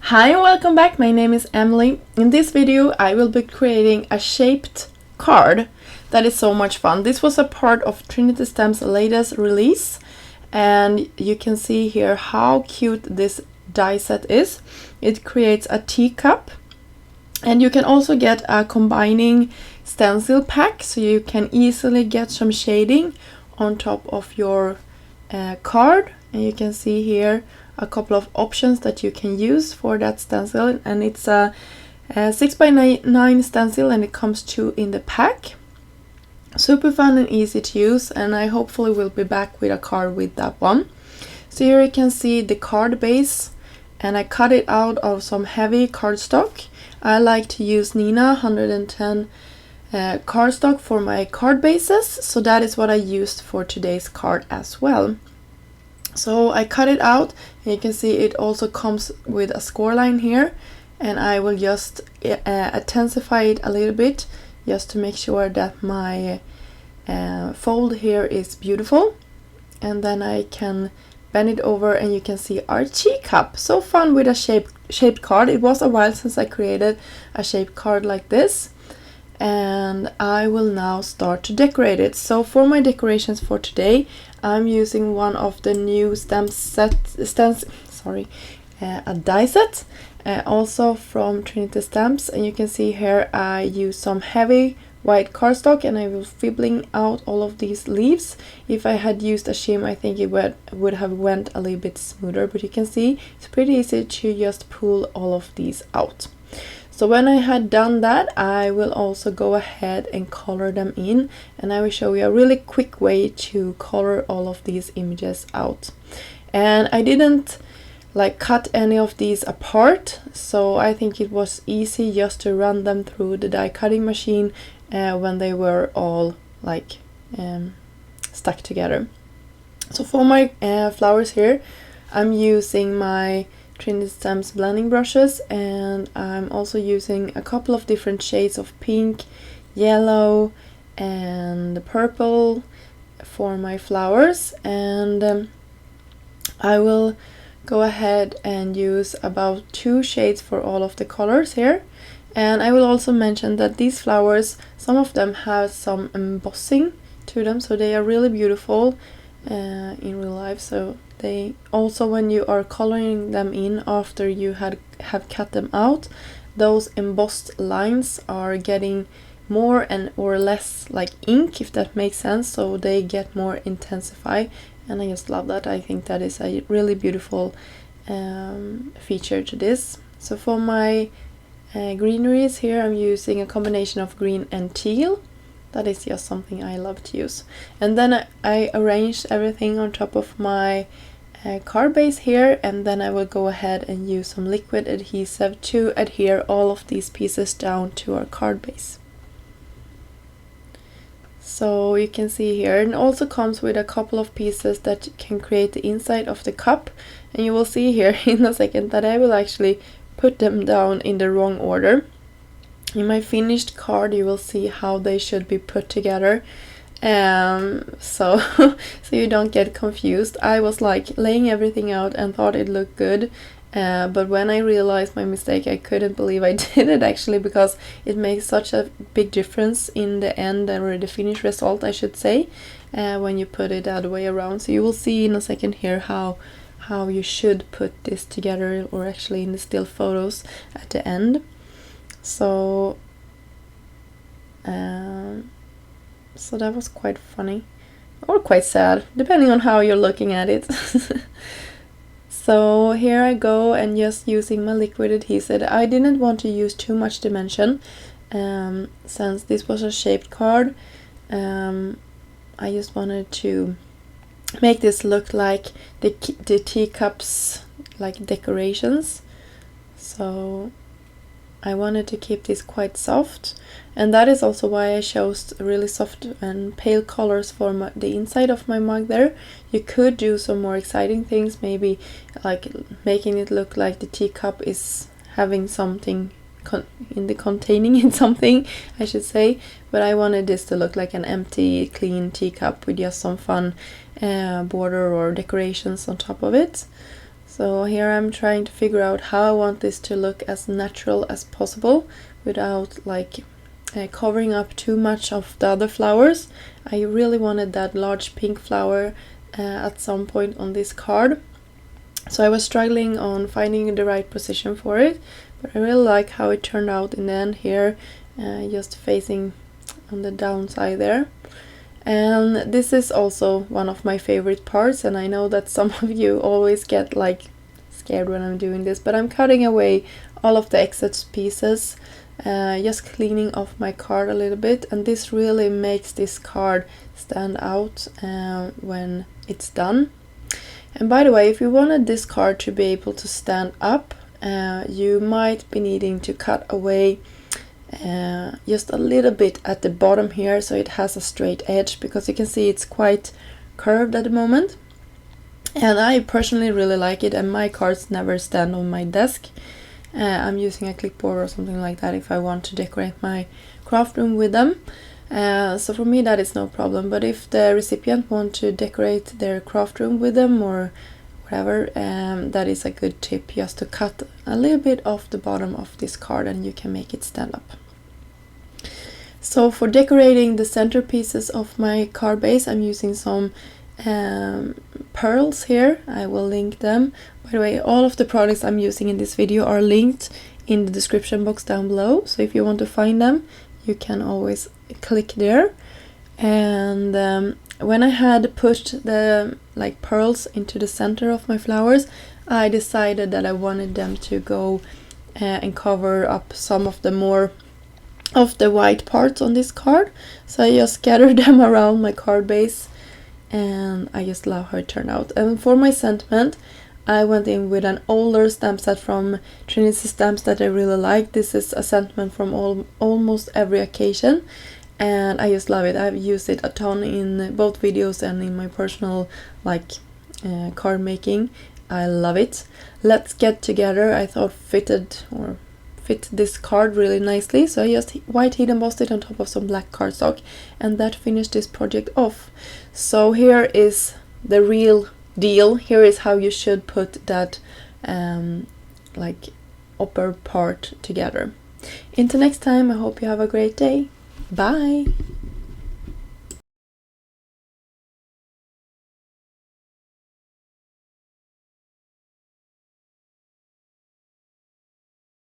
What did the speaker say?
Hi and welcome back, my name is Emily. In this video I will be creating a shaped card that is so much fun. This was a part of Trinity Stamps' latest release and you can see here how cute this die set is. It creates a teacup and you can also get a combining stencil pack so you can easily get some shading on top of your card, and you can see here a couple of options that you can use for that stencil, and it's a 6x9 stencil and it comes two in the pack. Super fun and easy to use, and I hopefully will be back with a card with that one. So here you can see the card base, and I cut it out of some heavy cardstock. I like to use Nina 110 cardstock for my card bases, so that is what I used for today's card as well. So I cut it out, and you can see it also comes with a score line here, and I will just intensify it a little bit just to make sure that my fold here is beautiful, and then I can bend it over and you can see our teacup. So fun with a shaped card. It was a while since I created a shaped card like this, and I will now start to decorate it. So for my decorations for today, I'm using one of the new a die set, also from Trinity Stamps, and you can see here I use some heavy white cardstock and I was fibbling out all of these leaves. If I had used a shim, I think it would have went a little bit smoother, but you can see it's pretty easy to just pull all of these out. So when I had done that, I will also go ahead and color them in, and I will show you a really quick way to color all of these images out. And I didn't cut any of these apart, so I think it was easy just to run them through the die cutting machine when they were all stuck together. So for my flowers here, I'm using my Trinity Stamps blending brushes, and I'm also using a couple of different shades of pink, yellow and purple for my flowers, and I will go ahead and use about 2 shades for all of the colors here. And I will also mention that these flowers, some of them have some embossing to them, so they are really beautiful in real life. So they also, when you are coloring them in after you have cut them out, those embossed lines are getting more and or less like ink, if that makes sense, so they get more intensified, and I just love that. I think that is a really beautiful feature to this. So for my greeneries here, I'm using a combination of green and teal. That is just something I love to use. And then I arranged everything on top of my card base here, and then I will go ahead and use some liquid adhesive to adhere all of these pieces down to our card base. So you can see here, and also comes with a couple of pieces that can create the inside of the cup, and you will see here in a second that I will actually put them down in the wrong order. In my finished card you will see how they should be put together, so you don't get confused. I was laying everything out and thought it looked good, but when I realized my mistake, I couldn't believe I did it actually, because it makes such a big difference in the end, or the finished result I should say, when you put it the other way around. So you will see in a second here how you should put this together, or actually in the still photos at the end. So that was quite funny, or quite sad, depending on how you're looking at it. So here I go, and just using my liquid adhesive. I didn't want to use too much dimension, since this was a shaped card. I just wanted to make this look like the teacups, like decorations. So I wanted to keep this quite soft, and that is also why I chose really soft and pale colors for the inside of my mug there. You could do some more exciting things, maybe making it look like the teacup is having something containing in something, I should say, but I wanted this to look like an empty, clean teacup with just some fun border or decorations on top of it. So here I'm trying to figure out how I want this to look as natural as possible without like covering up too much of the other flowers. I really wanted that large pink flower at some point on this card. So I was struggling on finding the right position for it, but I really like how it turned out in the end here, just facing on the downside there. And this is also one of my favorite parts, and I know that some of you always get like scared when I'm doing this, but I'm cutting away all of the excess pieces, just cleaning off my card a little bit, and this really makes this card stand out when it's done. And by the way, if you wanted this card to be able to stand up, you might be needing to cut away just a little bit at the bottom here so it has a straight edge, because you can see it's quite curved at the moment. And I personally really like it, and my cards never stand on my desk. I'm using a clipboard or something like that if I want to decorate my craft room with them. So for me that is no problem, but if the recipient want to decorate their craft room with them or whatever, that is a good tip, just to cut a little bit off the bottom of this card and you can make it stand up. So for decorating the centerpieces of my card base, I'm using some pearls here. I will link them. By the way, all of the products I'm using in this video are linked in the description box down below, so if you want to find them you can always click there. And when I had put the like pearls into the center of my flowers, I decided that I wanted them to go and cover up some of the more of the white parts on this card. So I just scattered them around my card base, and I just love how it turned out. And for my sentiment, I went in with an older stamp set from Trinity Stamps that I really like. This is a sentiment from almost every occasion, and I just love it. I've used it a ton in both videos and in my personal like card making. I love it. Let's Get Together I thought fit this card really nicely, so I just white heat embossed it on top of some black cardstock, and that finished this project off. So here is the real deal. Here is how you should put that like upper part together. Until next time, I hope you have a great day. Bye!